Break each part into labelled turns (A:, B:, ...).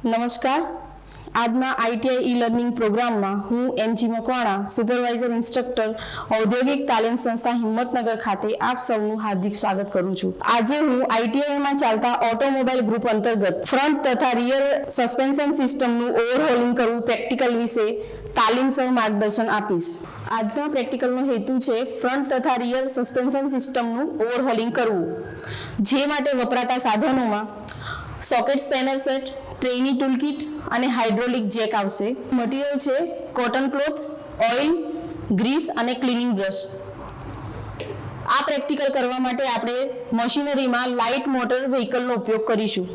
A: નમસ્કાર. આજના ITI e learning પ્રોગ્રામમાં હું એમજી મકવાણા, સુપરવાઇઝર ઇન્સ્ટ્રક્ટર, ઔદ્યોગિક તાલીમ સંસ્થા હિંમતનગર ખાતે આપ સૌનું હાર્દિક સ્વાગત કરું છું. આજે હું આઈટીઆઈમાં ચાલતા ઓટોમોબાઈલ ગ્રુપ અંતર્ગત ફ્રન્ટ તથા રિયર સસ્પેન્શન સિસ્ટમનું ઓવરહોલિંગ કરવું પ્રેક્ટિકલ વિશે તાલીમ સહ માર્ગદર્શન આપીશ. આજના પ્રેક્ટિકલનો હેતુ છે ફ્રન્ટ તથા રિયર સસ્પેન્શન સિસ્ટમનું ઓવરહોલિંગ કરવું. જે માટે વપરાતા સાધનોમાં socket spanner set, trainee toolkit અને હાઇડ્રોલિક જેક આવશે. મટીરિયલ છે કોટન ક્લોથ, ઓઇલ, ગ્રીસ અને ક્લીનિંગ બ્રશ. આ પ્રેક્ટિકલ કરવા માટે આપણે મશીનરીમાં લાઇટ મોટર વ્હીકલનો ઉપયોગ કરીશું.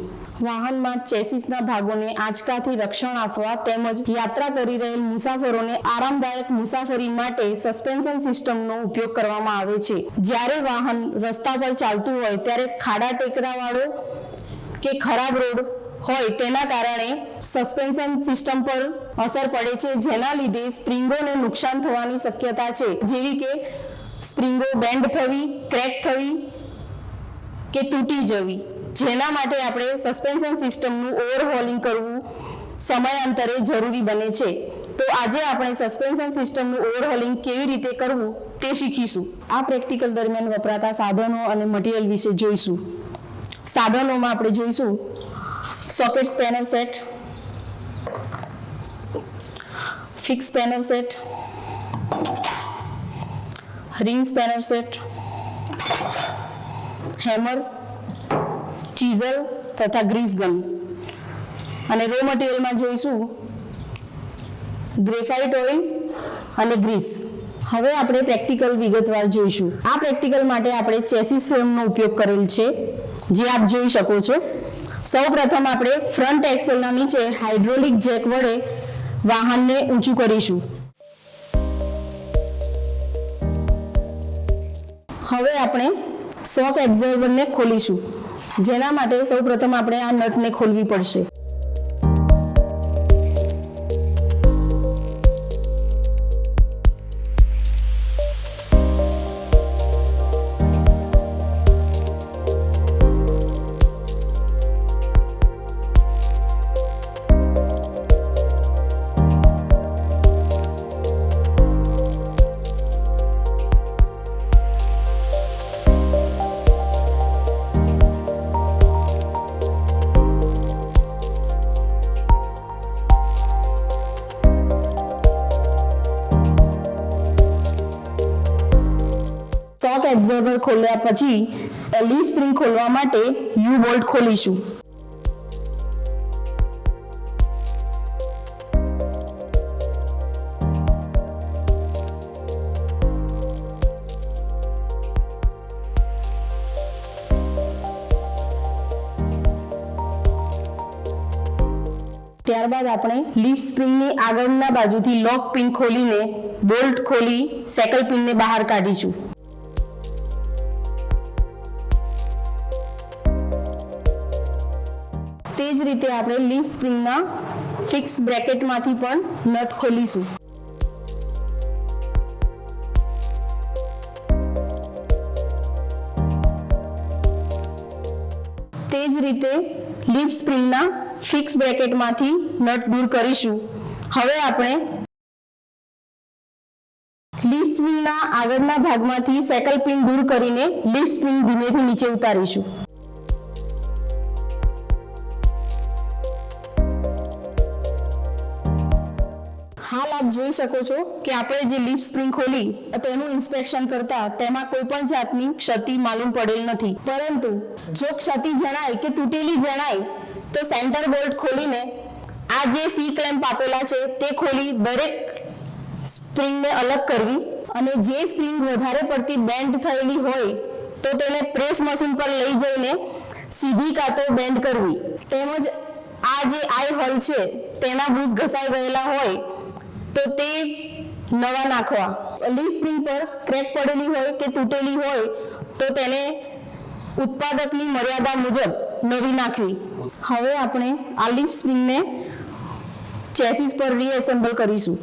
A: વાહનમાં ચેસિસના ભાગોને આંચકાથી રક્ષણ આપવા તેમજ યાત્રા કરી રહેલ મુસાફરોને આરામદાયક મુસાફરી માટે સસ્પેન્શન સિસ્ટમનો ઉપયોગ કરવામાં આવે છે. જ્યારે વાહન રસ્તા પર ચાલતું હોય ત્યારે ખાડા ટેકરાવાળો કે ખરાબ રોડ હોય તેના કારણે સસ્પેન્શન સિસ્ટમ પર અસર પડે છે, જેના લીધે સ્પ્રિંગોને નુકસાન થવાની શક્યતા છે, જેવી કે સ્પ્રિંગો બેન્ડ થવી, ક્રેક થવી કે તૂટી જવી. જેના માટે આપણે સસ્પેન્શન સિસ્ટમનું ઓવરહોલિંગ કરવું સમયાંતરે જરૂરી બને છે. તો આજે આપણે સસ્પેન્શન સિસ્ટમનું ઓવરહોલિંગ કેવી રીતે કરવું તે શીખીશું. આ પ્રેક્ટિકલ દરમિયાન વપરાતા સાધનો અને મટીરિયલ વિશે જોઈશું. સાધનોમાં આપણે જોઈશું socket spanner set, fix spanner set, ring spanner set, hammer, chisel તથા ગ્રીસ ગન. અને રો મટીરિયલમાં જોઈશું ગ્રેફાઇટ ઓઇલ અને ગ્રીસ. હવે આપણે પ્રેક્ટિકલ વિગતવાર જોઈશું. આ પ્રેક્ટિકલ માટે આપણે ચેસિસ ફ્રેમનો ઉપયોગ કરેલ છે, જે આપ જોઈ શકો છો. સૌપ્રથમ આપણે ફ્રન્ટ એક્સેલના નીચે હાઇડ્રોલિક જેક વડે વાહનને ઊંચું કરીશું. હવે આપણે શોક એબ્ઝોર્બરને ખોલીશું. જેના માટે સૌપ્રથમ આપણે આ નટને ખોલવી પડશે. શોક એબ્ઝોર્બર ખોલ્યા પછી લીફ સ્પ્રિંગ ખોલવા માટે યુ બોલ્ટ ખોલીશું. ત્યારબાદ આપણે લીફ સ્પ્રિંગની આગળના બાજુથી લોક પિન ખોલીને બોલ્ટ ખોલી સેકલ પિનને બહાર કાઢીશું. તે જ રીતે આપણે લીફ સ્પ્રિંગના ફિક્સ બ્રેકેટમાંથી પણ નટ ખોલીશું. તે જ રીતે લીફ સ્પ્રિંગના ફિક્સ બ્રેકેટમાંથી નટ દૂર કરીશું. હવે આપણે લીફ સ્પ્રિંગના આગળના ભાગમાંથી સેકલ પિન દૂર કરીને લીફ સ્પ્રિંગ ધીમેથી નીચે ઉતારીશું. હાલ આપ જોઈ શકો છો કે આપણે જે લીફ સ્પ્રિંગ ખોલી તેનું ઇન્સ્પેક્શન કરતા તેમાં કોઈ પણ જાતની ક્ષતિ માલુમ પડેલ નથી. પરંતુ જો ક્ષતિ જણાય કે તૂટેલી જણાય તો સેન્ટર બોલ્ટ ખોલીને આ જે સી ક્લેમ્પ આપેલા છે તે ખોલી દરેક સ્પ્રિંગને અલગ કરવી અને જે સ્પ્રિંગ વધારે પડતી બેન્ડ થયેલી હોય તો તેને પ્રેસ મશીન પર લઈ જઈને સીધી કાં તો બેન્ડ કરવી. તેમજ આ જે આઈ હોલ છે તેના બૂઝ ઘસાઈ ગયેલા હોય તો તે નવા નાખવા. લીફ સ્પ્રિંગ પર ક્રેક પડેલી હોય કે તૂટેલી હોય તો તેને ઉત્પાદકની મર્યાદા મુજબ નવી નાખવી. હવે આપણે આ લીફ સ્પ્રિંગને ચેસિસ પર રીએસેમ્બલ કરીશું.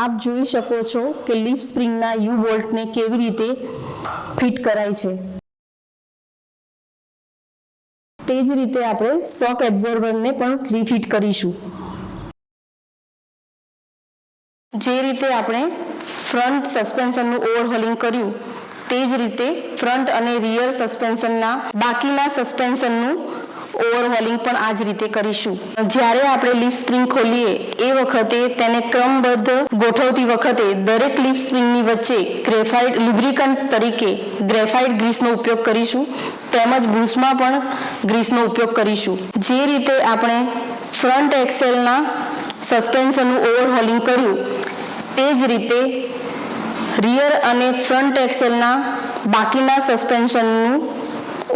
A: આપ જોઈ શકો છો કે લીફ સ્પ્રિંગના યુ બોલ્ટને કેવી રીતે ફિટ કરાય છે. તે જ રીતે આપણે શોક એબ્ઝોર્બરને પણ રીફિટ કરીશું. જે રીતે આપણે ફ્રન્ટ સસ્પેન્શનનું ઓવરહોલિંગ કર્યું તે જ રીતે ફ્રન્ટ અને રિયર સસ્પેન્શનના બાકીના સસ્પેન્શનનું ઓવરહોલિંગ પણ આ જ રીતે કરીશું. જ્યારે આપણે લીફ સ્પ્રિંગ ખોલીએ એ વખતે તેને ક્રમબદ્ધ ગોઠવતી વખતે દરેક લીફ સ્પ્રિંગની વચ્ચે ગ્રેફાઇટ લ્યુબ્રિકન્ટ તરીકે ગ્રેફાઇટ ગ્રીસનો ઉપયોગ કરીશું તેમજ બુશમાં પણ ગ્રીસનો ઉપયોગ કરીશું. જે રીતે આપણે ફ્રન્ટ એક્સેલના સસ્પેન્શનનું ઓવરહોલિંગ કર્યું તે જ રીતે રિયર અને ફ્રન્ટ એક્સેલના બાકીના સસ્પેન્શનનું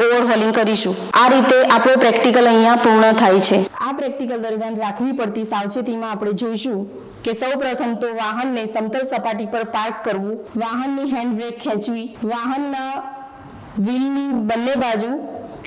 A: ઓવરહોલિંગ કરીશું. આ રીતે આપણો પ્રેક્ટિકલ અહીંયા પૂર્ણ થાય છે. આ પ્રેક્ટિકલ દરમિયાન રાખવી પડતી સાવચેતીમાં આપણે જોઈશું કે સૌપ્રથમ તો વાહનને સમતલ સપાટી પર પાર્ક કરવું, વાહનની હેન્ડબ્રેક ખેંચવી, વાહનના વ્હીલની બંને બાજુ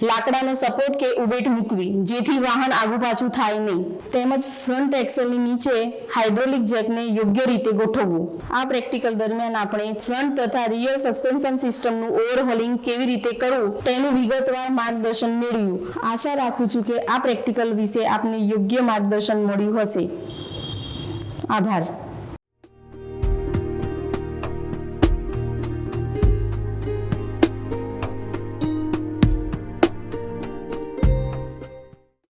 A: લાકડાનો સપોર્ટ કે ઉભેટ મૂકવી જેથી વાહન આગુ પાછું થાય નહીં, તેમજ ફ્રન્ટ એક્સેલની નીચે હાઇડ્રોલિક જેકને યોગ્ય રીતે ગોઠવવું. આ પ્રેક્ટિકલ દરમિયાન આપણે ફ્રન્ટ તથા રિયર સસ્પેન્શન સિસ્ટમનું ઓવરહોલિંગ કેવી રીતે કરવું તેનું વિગતવાર માર્ગદર્શન મેળવ્યું. આશા રાખું છું કે આ પ્રેક્ટિકલ વિશે આપને યોગ્ય માર્ગદર્શન મળ્યું હશે. આભાર.